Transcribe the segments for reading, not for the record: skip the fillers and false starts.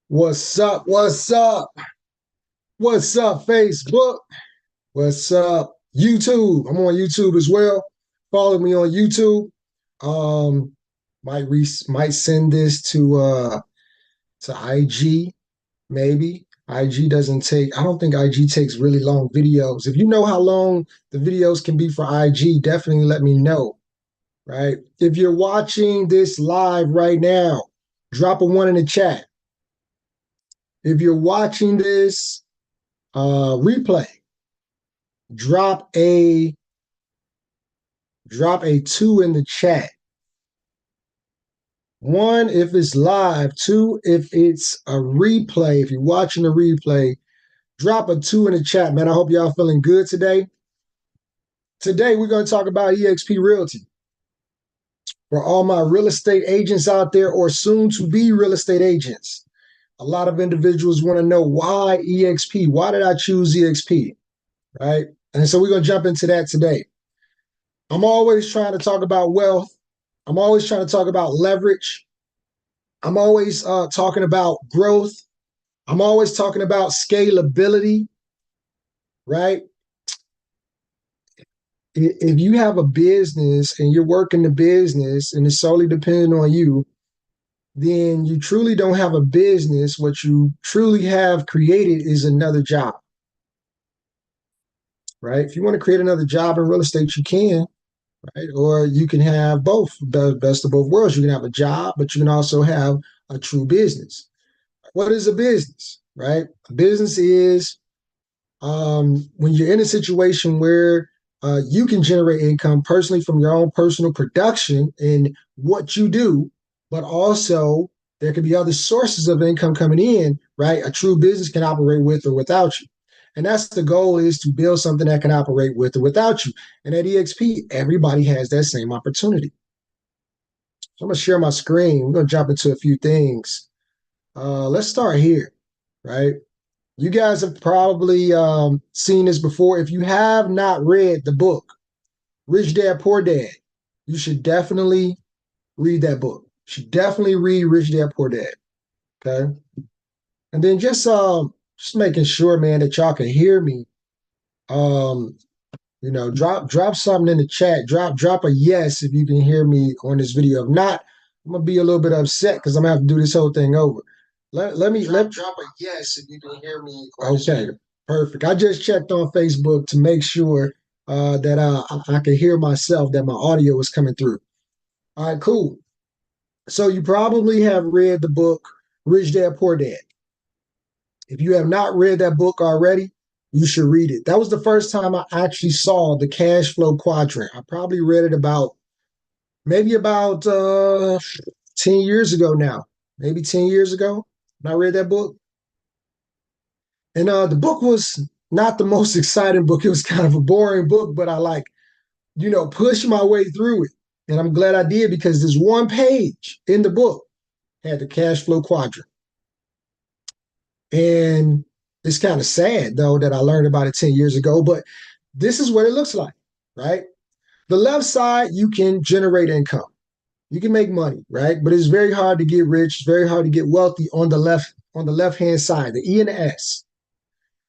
What's up? What's up? What's up, Facebook? What's up, YouTube? I'm on YouTube as well. Follow me on YouTube. Um, might send this to IG, maybe. IG doesn't take, I don't think IG takes really long videos. If you know how long the videos can be for IG, definitely let me know, right? If you're watching this live right now, drop a one in the chat. If you're watching this replay, drop a two in the chat. One, if it's live. Two, if it's a replay. If you're watching the replay, drop a two in the chat, man. I hope y'all feeling good today. Today, we're going to talk about eXp Realty. For all my real estate agents out there or soon to be real estate agents, a lot of individuals want to know why eXp? Why did I choose eXp? Right? And so we're going to jump into that today. I'm always trying to talk about wealth. I'm always trying to talk about leverage. I'm always talking about growth. I'm always talking about scalability, right? If you have a business and you're working the business and it's solely dependent on you, then you truly don't have a business. What you truly have created is another job, right? If you want to create another job in real estate, you can, right? Or you can have both, the best of both worlds. You can have a job, but you can also have a true business. What is a business, right? A business is when you're in a situation where you can generate income personally from your own personal production and what you do, but also there could be other sources of income coming in, right? A true business can operate with or without you. And that's the goal, is to build something that can operate with or without you. And at eXp, everybody has that same opportunity. So I'm going to share my screen. We're going to jump into a few things. Let's start here, right? You guys have probably seen this before. If you have not read the book, Rich Dad, Poor Dad, you should definitely read that book. You should definitely read Rich Dad, Poor Dad. Okay. And then just making sure, man, that y'all can hear me. Um, drop something in the chat. Drop a yes if you can hear me on this video. If not, I'm gonna be a little bit upset because I'm gonna have to do this whole thing over. Let drop a yes if you can hear me. Okay, perfect. I just checked on Facebook to make sure that I could hear myself, that my audio was coming through. All right, cool. So you probably have read the book Rich Dad Poor Dad. If you have not read that book already, you should read it. That was the first time I actually saw the Cashflow Quadrant. I probably read it maybe about 10 years ago now. Maybe 10 years ago. I read that book. And the book was not the most exciting book. It was kind of a boring book, but I pushed my way through it. And I'm glad I did, because this one page in the book had the cash flow quadrant. And it's kind of sad, though, that I learned about it 10 years ago, but this is what it looks like, right? The left side, you can generate income. You can make money, right? But it's very hard to get rich. It's very hard to get wealthy on the left-hand side, the E and the S.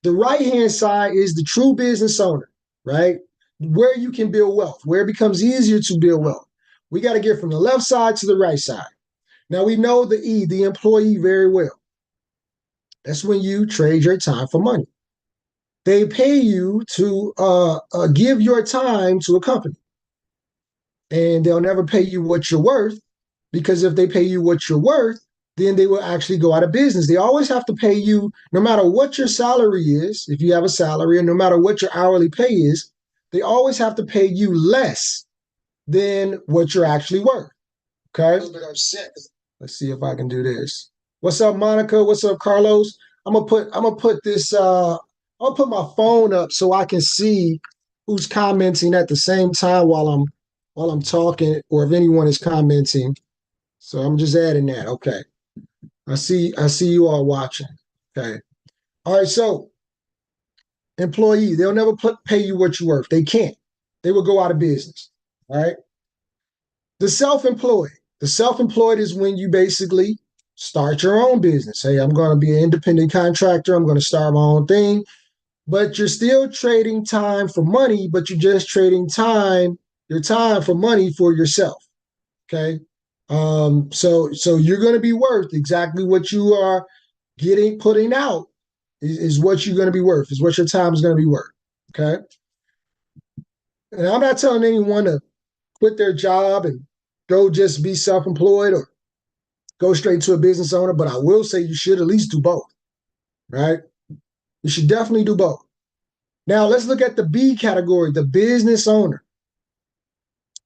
The right-hand side is the true business owner, right? Where you can build wealth, where it becomes easier to build wealth. We got to get from the left side to the right side. Now, we know the E, the employee, very well. That's when you trade your time for money. They pay you to give your time to a company, and they'll never pay you what you're worth, because if they pay you what you're worth, then they will actually go out of business. They always have to pay you, no matter what your salary is, if you have a salary, and no matter what your hourly pay is, they always have to pay you less than what you're actually worth. Okay? A little bit upset. Let's see if I can do this. What's up, Monica? What's up, Carlos? I'm gonna put this I'll put my phone up so I can see who's commenting at the same time while I'm talking, or if anyone is commenting. So I'm just adding that. Okay. I see you all watching. Okay. All right. So employee, they'll never pay you what you're worth. They can't. They will go out of business. All right. The self-employed. The self-employed is when you basically start your own business. Hey, I'm going to be an independent contractor. I'm going to start my own thing. But you're still trading time for money, but you're just trading your time for money for yourself. Okay. So you're going to be worth exactly what you are putting out is what you're going to be worth, is what your time is going to be worth. Okay. And I'm not telling anyone to quit their job and go just be self-employed or go straight to a business owner, but I will say you should at least do both, right? You should definitely do both. Now let's look at the B category, the business owner.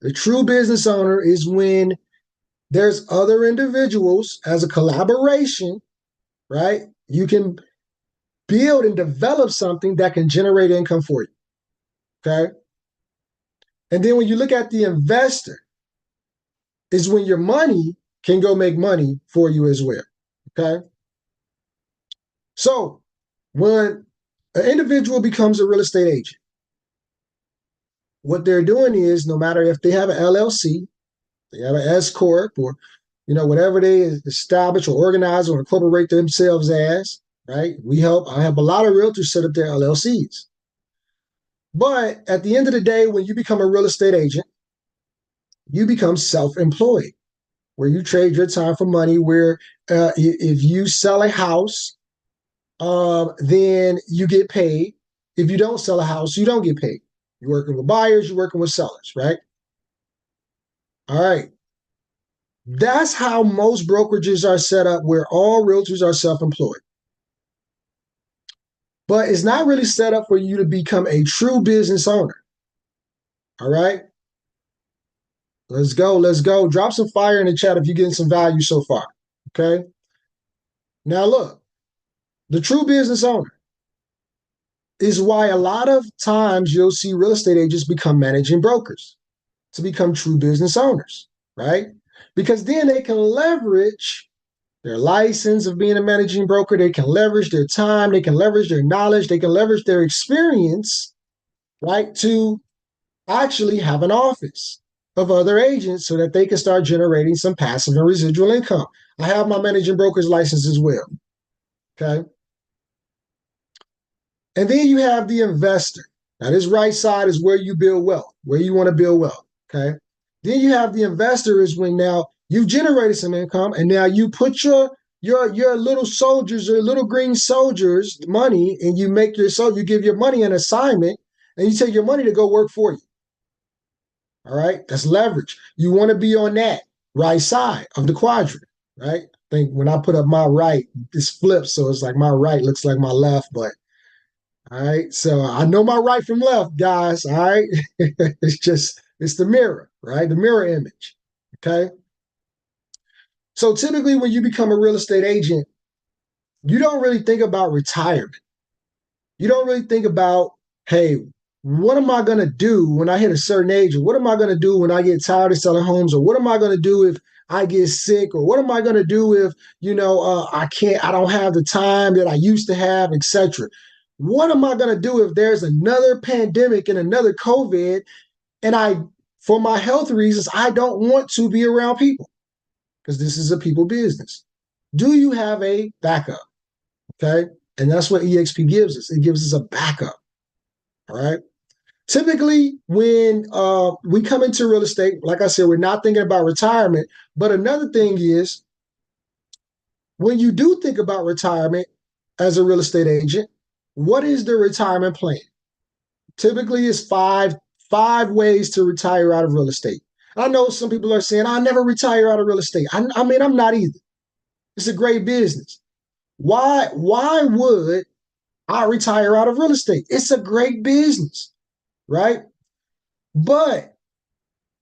The true business owner is when there's other individuals as a collaboration, right? You can build and develop something that can generate income for you, okay? And then when you look at the investor, is when your money can go make money for you as well, okay? So when an individual becomes a real estate agent, what they're doing is no matter if they have an LLC, they have an S corp, or whatever they establish or organize or incorporate themselves as, right? I have a lot of realtors set up their LLCs. But at the end of the day, when you become a real estate agent, you become self-employed, where you trade your time for money, where if you sell a house, then you get paid. If you don't sell a house, you don't get paid. You're working with buyers, you're working with sellers, right? All right. That's how most brokerages are set up, where all realtors are self-employed. But it's not really set up for you to become a true business owner. All right. Let's go. Let's go. Drop some fire in the chat if you're getting some value so far. Okay. Now, look, the true business owner is why a lot of times you'll see real estate agents become managing brokers to become true business owners, right? Because then they can leverage their license of being a managing broker. They can leverage their time. They can leverage their knowledge. They can leverage their experience, right, to actually have an office of other agents so that they can start generating some passive and residual income. I have my managing broker's license as well. Okay. And then you have the investor. Now, this right side is where you build wealth, where you want to build wealth. Okay. Then you have the investor is when now you've generated some income and now you put your little soldiers or little green soldiers money and you give your money an assignment and you take your money to go work for you. All right. That's leverage. You want to be on that right side of the quadrant, right? I think when I put up my right, this flips. So it's like my right looks like my left, but all right. So I know my right from left, guys. All right. it's the mirror, right? The mirror image. Okay. So typically when you become a real estate agent, you don't really think about retirement. You don't really think about, hey, what am I going to do when I hit a certain age? Or what am I going to do when I get tired of selling homes? Or what am I going to do if I get sick? Or what am I going to do if, I don't have the time that I used to have, etc. What am I going to do if there's another pandemic and another COVID and for my health reasons, I don't want to be around people because this is a people business. Do you have a backup? Okay. And that's what eXp gives us. It gives us a backup. All right. Typically, when we come into real estate, like I said, we're not thinking about retirement. But another thing is, when you do think about retirement as a real estate agent, what is the retirement plan? Typically, it's five ways to retire out of real estate. I know some people are saying, "I never retire out of real estate." I mean, I'm not either. It's a great business. Why would I retire out of real estate? It's a great business, right? But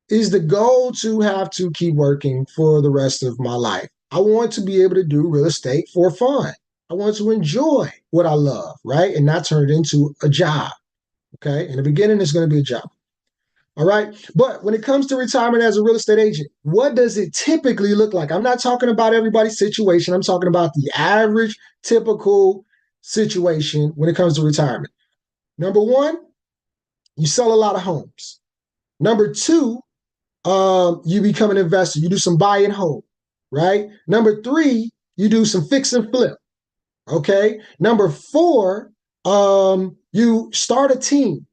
is the goal to have to keep working for the rest of my life? I want to be able to do real estate for fun. I want to enjoy what I love, right? And not turn it into a job. Okay. In the beginning, it's going to be a job. All right. But when it comes to retirement as a real estate agent, what does it typically look like? I'm not talking about everybody's situation. I'm talking about the average, typical situation when it comes to retirement. Number one, you sell a lot of homes. Number two, you become an investor. You do some buy and hold, right? Number three, you do some fix and flip. Okay. Number four, you start a team.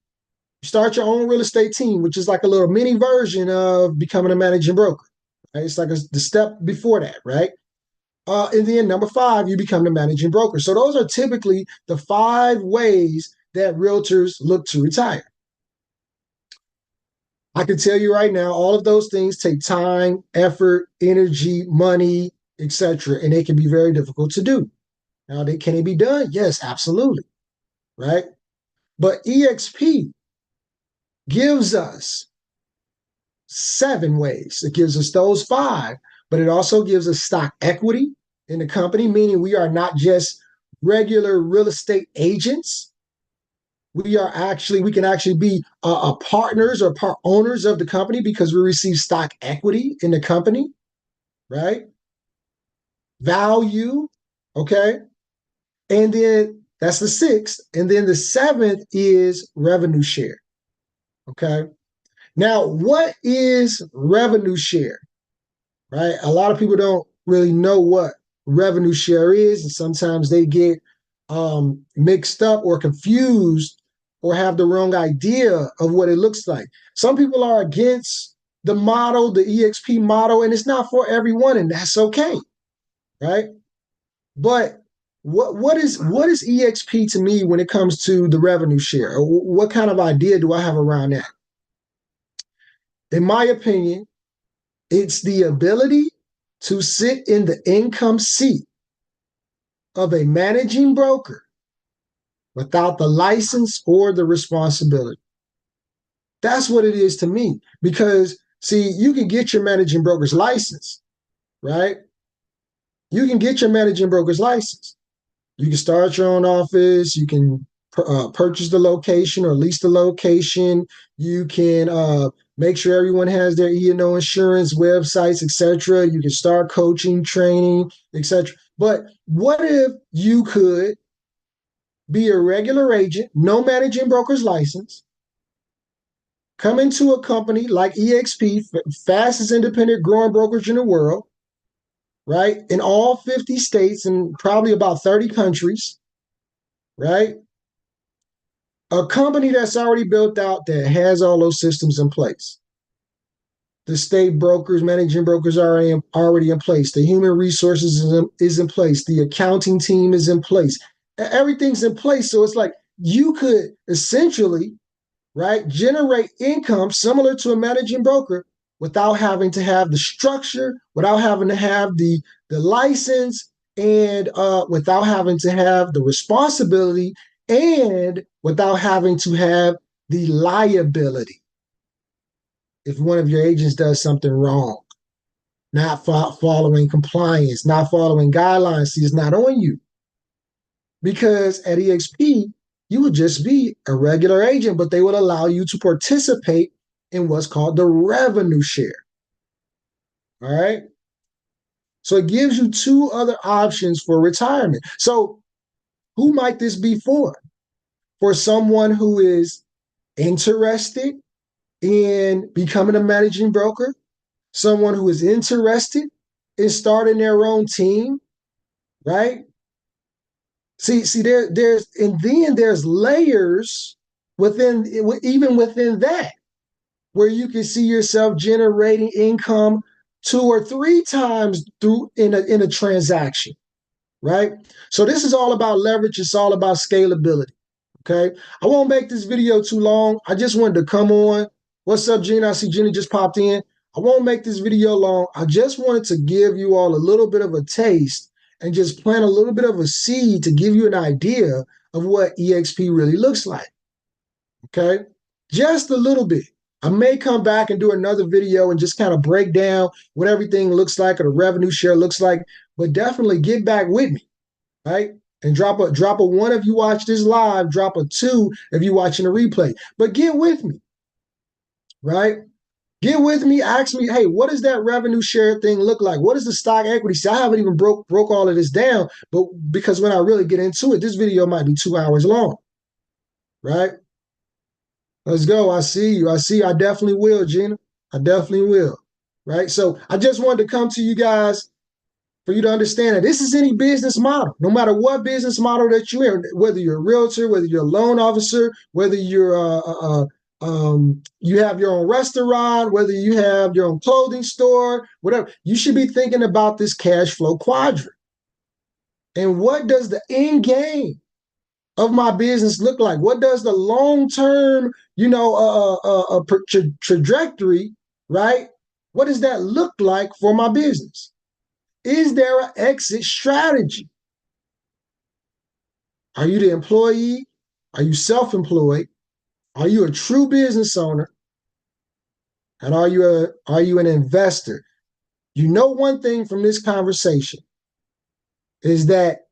You start your own real estate team, which is like a little mini version of becoming a managing broker. Right? It's like the step before that, right? And then number five, you become the managing broker. So those are typically the 5 ways that realtors look to retire. I can tell you right now, all of those things take time, effort, energy, money, etc., and they can be very difficult to do. Now, can it be done? Yes, absolutely, right? But eXp gives us 7 ways. It gives us those 5, but it also gives us stock equity in the company, meaning we are not just regular real estate agents. We can actually be partners or part owners of the company because we receive stock equity in the company, right? Value, okay? And then that's the 6th. And then the 7th is revenue share, okay? Now, what is revenue share? Right? A lot of people don't really know what revenue share is, and sometimes they get mixed up or confused or have the wrong idea of what it looks like. Some people are against the model, the eXp model, and it's not for everyone, and that's okay, right? But what is eXp to me when it comes to the revenue share? What kind of idea do I have around that? In my opinion, it's the ability to sit in the income seat of a managing broker without the license or the responsibility. That's what it is to me. Because, see, you can get your managing broker's license, right? You can get your managing broker's license. You can start your own office. You can purchase the location or lease the location. You can make sure everyone has their E&O insurance, websites, etc. You can start coaching, training, etc. But what if you could be a regular agent, no managing broker's license, come into a company like eXp, fastest independent growing brokerage in the world, right? In all 50 states and probably about 30 countries, right? A company that's already built out that has all those systems in place. The state brokers, managing brokers are already in place. The human resources is in place. The accounting team is in place. Everything's in place. So it's like you could essentially, right, generate income similar to a managing broker without having to have the structure, without having to have the license, and without having to have the responsibility, and without having to have the liability if one of your agents does something wrong, not following compliance, not following guidelines. See, it's not on you. Because at eXp, you would just be a regular agent, but they would allow you to participate in what's called the revenue share. All right. So it gives you 2 other options for retirement. So who might this be for? For someone who is interested in becoming a managing broker, someone who is interested in starting their own team, right? There's and then there's layers within, even within that, where you can see yourself generating income 2 or 3 times through in a transaction, right? So this is all about leverage. It's all about scalability. Okay. I won't make this video too long. I just wanted to come on. What's up, Gina? I see Jenny just popped in. I won't make this video long. I just wanted to give you all a little bit of a taste and just plant a little bit of a seed to give you an idea of what eXp really looks like. Okay. Just a little bit. I may come back and do another video and just kind of break down what everything looks like or the revenue share looks like, but definitely get back with me, right? And drop a 1 if you watch this live, drop a 2 if you're watching a replay. But get with me, right? Get with me, ask me, hey, what does that revenue share thing look like? What is the stock equity? See, I haven't even broke all of this down, but because when I really get into it, this video might be 2 hours long, right? Let's go. I see you. I see. I definitely will, Gina. I definitely will. Right. So I just wanted to come to you guys, for you to understand that this is any business model, no matter what business model that you're in, whether you're a realtor, whether you're a loan officer, whether you're you have your own restaurant, whether you have your own clothing store, whatever, you should be thinking about this cash flow quadrant. And what does the end game of my business look like? What does the long-term, trajectory, right? What does that look like for my business? Is there an exit strategy? Are you the employee? Are you self-employed? Are you a true business owner? And are you an investor? You know, one thing from this conversation is that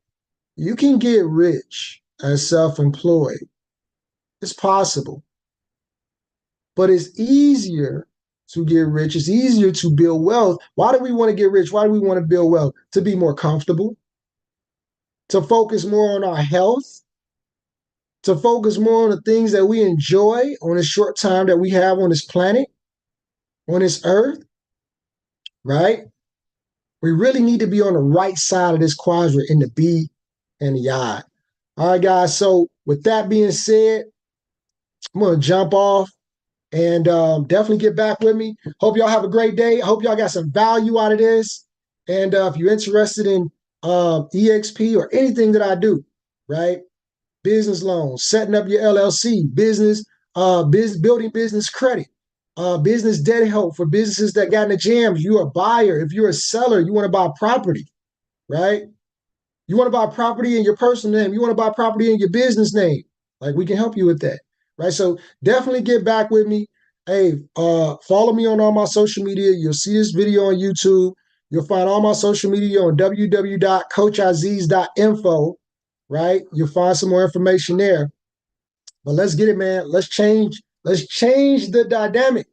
you can get rich as self-employed. It's possible, but it's easier to get rich. It's easier to build wealth. Why do we want to get rich? Why do we want to build wealth? To be more comfortable, to focus more on our health, to focus more on the things that we enjoy on the short time that we have on this planet, on this earth, right? We really need to be on the right side of this quadrant in the B and the I. All right, guys. So with that being said, I'm going to jump off and definitely get back with me. Hope y'all have a great day. I hope y'all got some value out of this. And if you're interested in eXp or anything that I do, right? Business loans, setting up your LLC, building business credit, business debt help for businesses that got in the jams. You're a buyer. If you're a seller, you want to buy property, right? You want to buy property in your personal name. You want to buy property in your business name. Like, we can help you with that, right? So definitely get back with me. Hey, follow me on all my social media. You'll see this video on YouTube. You'll find all my social media on www.coachaziz.info, right? You'll find some more information there. But let's get it, man. Let's change the dynamic.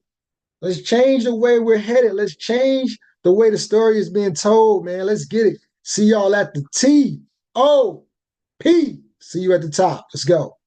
Let's change the way we're headed. Let's change the way the story is being told, man. Let's get it. See y'all at the TOP. See you at the top. Let's go.